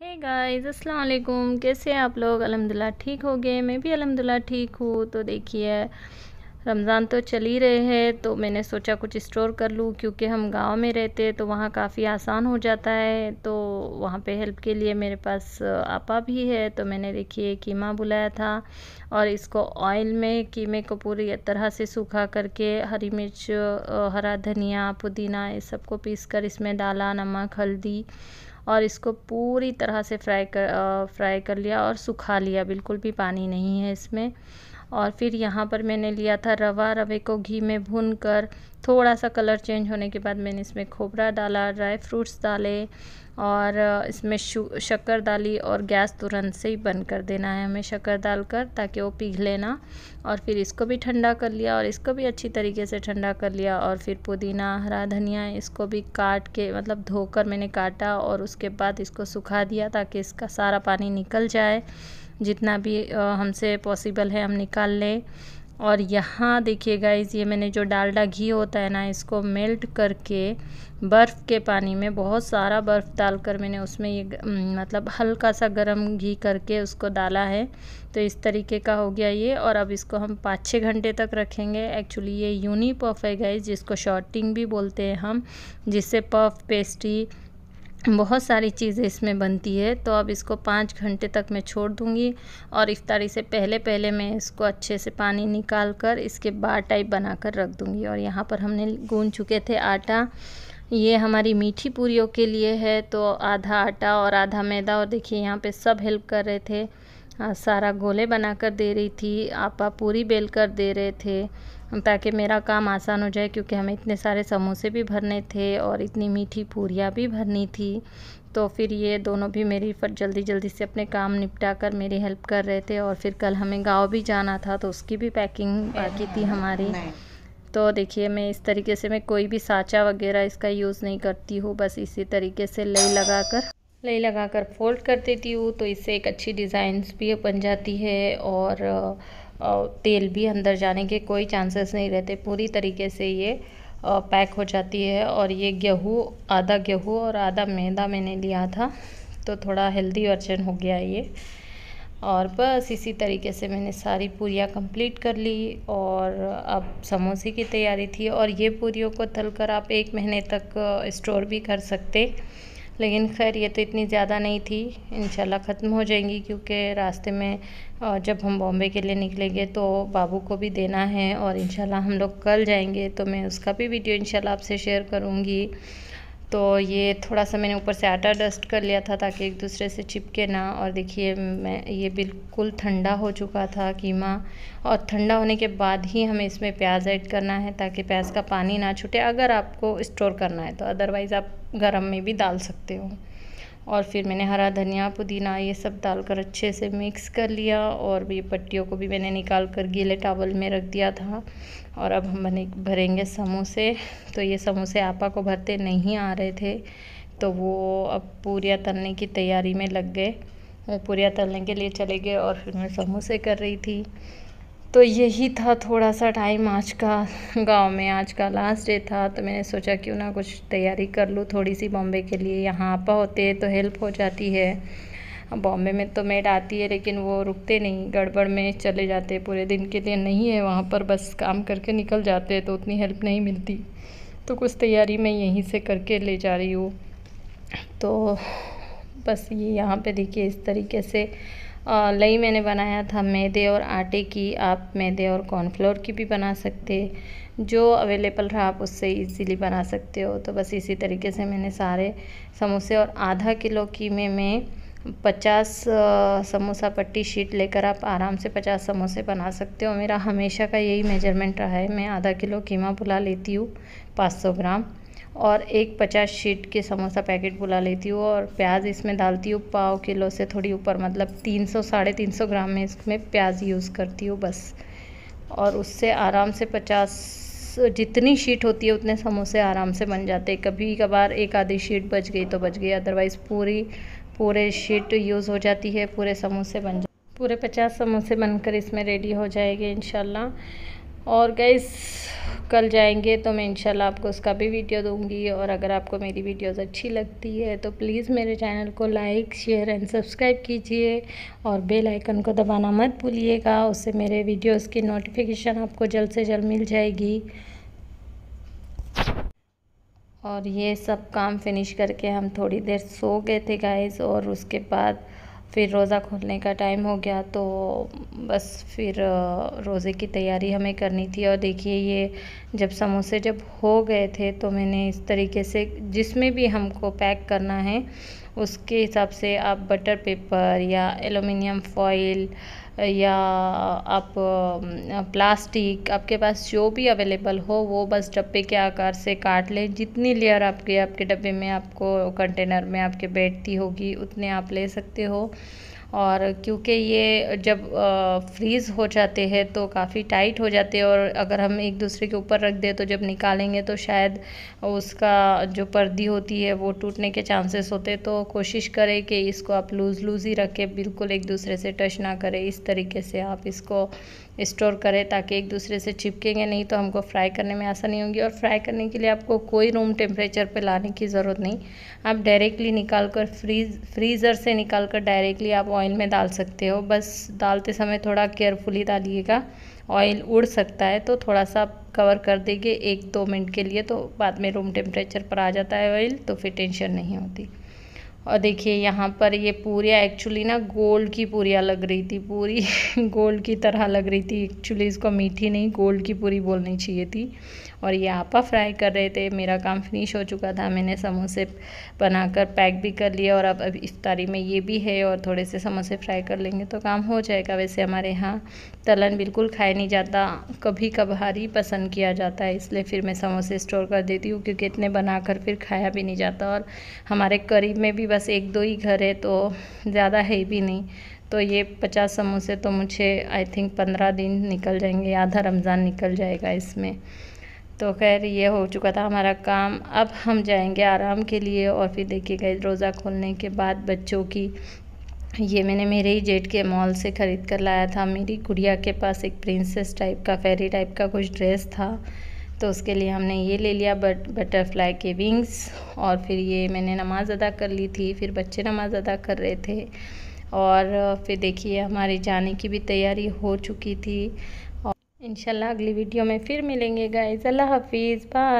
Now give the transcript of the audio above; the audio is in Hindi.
हे गाइस, अस्सलाम वालेकुम। कैसे हैं आप लोग? अल्हम्दुलिल्लाह ठीक हो गए। मैं भी अल्हम्दुलिल्लाह ठीक हूँ। तो देखिए, रमज़ान तो चल ही रहे हैं, तो मैंने सोचा कुछ स्टोर कर लूँ, क्योंकि हम गांव में रहते हैं तो वहाँ काफ़ी आसान हो जाता है। तो वहाँ पे हेल्प के लिए मेरे पास आपा भी है। तो मैंने देखिए कीमा बुलाया था, और इसको ऑयल में कीमे को पूरी तरह से सूखा करके हरी मिर्च, हरा धनिया, पुदीना, इस सबको पीस कर इसमें डाला, नमक, हल्दी, और इसको पूरी तरह से फ्राई कर लिया और सुखा लिया। बिल्कुल भी पानी नहीं है इसमें। और फिर यहाँ पर मैंने लिया था रवा। रवे को घी में भून कर थोड़ा सा कलर चेंज होने के बाद मैंने इसमें खोपरा डाला, ड्राई फ्रूट्स डाले, और इसमें शक्कर डाली। और गैस तुरंत से ही बंद कर देना है हमें शक्कर डालकर, ताकि वो पिघले ना। और फिर इसको भी ठंडा कर लिया, और इसको भी अच्छी तरीके से ठंडा कर लिया। और फिर पुदीना, हरा धनिया, इसको भी काट के मतलब धोकर मैंने काटा, और उसके बाद इसको सुखा दिया ताकि इसका सारा पानी निकल जाए। जितना भी हमसे पॉसिबल है हम निकाल लें। और यहाँ देखिए गाइस, ये मैंने जो डालडा घी होता है ना, इसको मेल्ट करके बर्फ़ के पानी में, बहुत सारा बर्फ़ डालकर मैंने उसमें ये मतलब हल्का सा गर्म घी करके उसको डाला है। तो इस तरीके का हो गया ये। और अब इसको हम 5-6 घंटे तक रखेंगे। एक्चुअली ये यूनी पफ है गाइस, जिसको शॉर्टिंग भी बोलते हैं हम, जिससे पफ, पेस्ट्री, बहुत सारी चीज़ें इसमें बनती है। तो अब इसको 5 घंटे तक मैं छोड़ दूँगी। और इफ्तारी से पहले पहले मैं इसको अच्छे से पानी निकाल कर इसके बार टाइप बनाकर रख दूँगी। और यहाँ पर हमने गूंद चुके थे आटा। ये हमारी मीठी पूरियों के लिए है, तो आधा आटा और आधा मैदा। और देखिए यहाँ पे सब हेल्प कर रहे थे। सारा गोले बनाकर दे रही थी, आपा पूरी बेल कर दे रहे थे, ताकि मेरा काम आसान हो जाए, क्योंकि हमें इतने सारे समोसे भी भरने थे और इतनी मीठी पूरियाँ भी भरनी थी। तो फिर ये दोनों भी मेरी जल्दी जल्दी से अपने काम निपटा कर मेरी हेल्प कर रहे थे। और फिर कल हमें गाँव भी जाना था, तो उसकी भी पैकिंग बाकी थी हमारी। तो देखिए, मैं इस तरीके से, मैं कोई भी साँचा वगैरह इसका यूज़ नहीं करती हूँ, बस इसी तरीके से लई लगाकर फोल्ड कर देती हूँ। तो इससे एक अच्छी डिज़ाइंस भी बन जाती है, और तेल भी अंदर जाने के कोई चांसेस नहीं रहते। पूरी तरीके से ये पैक हो जाती है। और ये आधा गेहूँ और आधा मैदा मैंने लिया था, तो थोड़ा हेल्दी वर्जन हो गया ये। और बस इसी तरीके से मैंने सारी पूरियाँ कंप्लीट कर ली। और अब समोसे की तैयारी थी। और ये पूरियों को तलकर आप 1 महीने तक स्टोर भी कर सकते, लेकिन खैर ये तो इतनी ज़्यादा नहीं थी, इंशाल्लाह ख़त्म हो जाएंगी, क्योंकि रास्ते में जब हम बॉम्बे के लिए निकलेंगे तो बाबू को भी देना है। और इंशाल्लाह हम लोग कल जाएंगे, तो मैं उसका भी वीडियो इंशाल्लाह आपसे शेयर करूँगी। तो ये थोड़ा सा मैंने ऊपर से आटा डस्ट कर लिया था, ताकि एक दूसरे से चिपके ना। और देखिए, मैं ये बिल्कुल ठंडा हो चुका था कीमा। और ठंडा होने के बाद ही हमें इसमें प्याज ऐड करना है, ताकि प्याज का पानी ना छूटे, अगर आपको स्टोर करना है तो। अदरवाइज़ आप गरम में भी डाल सकते हो। और फिर मैंने हरा धनिया, पुदीना, ये सब डालकर अच्छे से मिक्स कर लिया। और ये पट्टियों को भी मैंने निकाल कर गीले टॉवल में रख दिया था। और अब हम भरेंगे समोसे। तो ये समोसे आपा को भरते नहीं आ रहे थे, तो वो अब पूरियाँ तलने की तैयारी में लग गए। वो पूरियाँ तलने के लिए चले गए, और फिर मैं समोसे कर रही थी। तो यही था थोड़ा सा टाइम आज का गांव में। आज का लास्ट डे था, तो मैंने सोचा क्यों ना कुछ तैयारी कर लूँ थोड़ी सी बॉम्बे के लिए। यहाँ आपा होते हैं तो हेल्प हो जाती है। बॉम्बे में तो मेड आती है, लेकिन वो रुकते नहीं, गड़बड़ में चले जाते, पूरे दिन के लिए नहीं है वहाँ पर, बस काम करके निकल जाते हैं, तो उतनी हेल्प नहीं मिलती। तो कुछ तैयारी मैं यहीं से करके ले जा रही हूँ। तो बस ये यहाँ पे देखिए, इस तरीके से लई मैंने बनाया था मैदे और आटे की। आप मैदे और कॉर्नफ्लोर की भी बना सकते, जो अवेलेबल रहा आप उससे इजीली बना सकते हो। तो बस इसी तरीके से मैंने सारे समोसे, और आधा किलो कीमे में 50 समोसा पट्टी शीट लेकर आप आराम से 50 समोसे बना सकते हो। मेरा हमेशा का यही मेजरमेंट रहा है। मैं आधा किलो कीमा बुला लेती हूँ, 500 ग्राम, और एक 50 शीट के समोसा पैकेट बुला लेती हूँ। और प्याज इसमें डालती हूँ पाव किलो से थोड़ी ऊपर, मतलब 300-350 ग्राम में इसमें प्याज यूज़ करती हूँ बस। और उससे आराम से 50 जितनी शीट होती है उतने समोसे आराम से बन जाते हैं। कभी कभार एक आधी शीट बच गई तो बच गई, अदरवाइज़ पूरे शीट यूज़ हो जाती है, पूरे समोसे बन जाते, पूरे 50 समोसे बनकर इसमें रेडी हो जाएंगे इंशाल्लाह। और गाइस, कल जाएंगे तो मैं इंशाल्लाह आपको उसका भी वीडियो दूंगी। और अगर आपको मेरी वीडियोस अच्छी लगती है तो प्लीज़ मेरे चैनल को लाइक शेयर एंड सब्सक्राइब कीजिए और बेल आइकन को दबाना मत भूलिएगा, उससे मेरे वीडियोस की नोटिफिकेशन आपको जल्द से जल्द मिल जाएगी। और ये सब काम फिनिश करके हम थोड़ी देर सो गए थे गाइस, और उसके बाद फिर रोज़ा खोलने का टाइम हो गया, तो बस फिर रोज़े की तैयारी हमें करनी थी। और देखिए ये जब समोसे जब हो गए थे तो मैंने इस तरीके से जिसमें भी हमको पैक करना है उसके हिसाब से आप बटर पेपर या एलुमिनियम फॉइल या आप प्लास्टिक, आपके पास जो भी अवेलेबल हो वो बस डब्बे के आकार से काट लें। जितनी लेयर आपके डब्बे में आपको कंटेनर में आपके बैठती होगी उतने आप ले सकते हो। और क्योंकि ये जब फ्रीज़ हो जाते हैं तो काफ़ी टाइट हो जाते हैं, और अगर हम एक दूसरे के ऊपर रख दें तो जब निकालेंगे तो शायद उसका जो पर्दी होती है वो टूटने के चांसेस होते हैं। तो कोशिश करें कि इसको आप लूज़ ही रखें, बिल्कुल एक दूसरे से टच ना करें। इस तरीके से आप इसको स्टोर करें ताकि एक दूसरे से चिपकेंगे नहीं, तो हमको फ्राई करने में आसानी होगी। और फ्राई करने के लिए आपको कोई रूम टेम्परेचर पे लाने की ज़रूरत नहीं, आप डायरेक्टली निकाल कर फ्रीज़र से निकाल कर डायरेक्टली आप ऑयल में डाल सकते हो। बस डालते समय थोड़ा केयरफुली डालिएगा, ऑयल उड़ सकता है, तो थोड़ा सा कवर कर देंगे 1-2 मिनट के लिए, तो बाद में रूम टेम्परेचर पर आ जाता है ऑयल, तो फिर टेंशन नहीं होती। और देखिए यहाँ पर ये पूरियाँ एक्चुअली ना गोल्ड की पूरियाँ लग रही थी, पूरी गोल्ड की तरह लग रही थी। एक्चुअली इसको मीठी नहीं गोल्ड की पूरी बोलनी चाहिए थी। और ये आपा फ्राई कर रहे थे। मेरा काम फिनिश हो चुका था, मैंने समोसे बनाकर पैक भी कर लिया, और अब इफ्तारी में ये भी है और थोड़े से समोसे फ्राई कर लेंगे तो काम हो जाएगा। वैसे हमारे यहाँ तलन बिल्कुल खाया नहीं जाता, कभी कभार ही पसंद किया जाता है, इसलिए फिर मैं समोसे स्टोर कर देती हूँ, क्योंकि इतने बनाकर फिर खाया भी नहीं जाता। और हमारे करीब में भी बस 1-2 ही घर है, तो ज़्यादा है भी नहीं। तो ये 50 समोसे तो मुझे आई थिंक 15 दिन निकल जाएंगे, आधा रमज़ान निकल जाएगा इसमें। तो खैर ये हो चुका था हमारा काम, अब हम जाएंगे आराम के लिए। और फिर देखिएगा रोज़ा खोलने के बाद बच्चों की, ये मैंने मेरे ही जेठ के मॉल से ख़रीद कर लाया था। मेरी गुड़िया के पास एक प्रिंसेस टाइप का फेरी टाइप का कुछ ड्रेस था, तो उसके लिए हमने ये ले लिया बटरफ्लाई के विंग्स। और फिर ये मैंने नमाज़ अदा कर ली थी, फिर बच्चे नमाज़ अदा कर रहे थे, और फिर देखिए हमारी जाने की भी तैयारी हो चुकी थी। और इंशाल्लाह अगली वीडियो में फिर मिलेंगे गाइस। अल्लाह हाफिज़, बाय।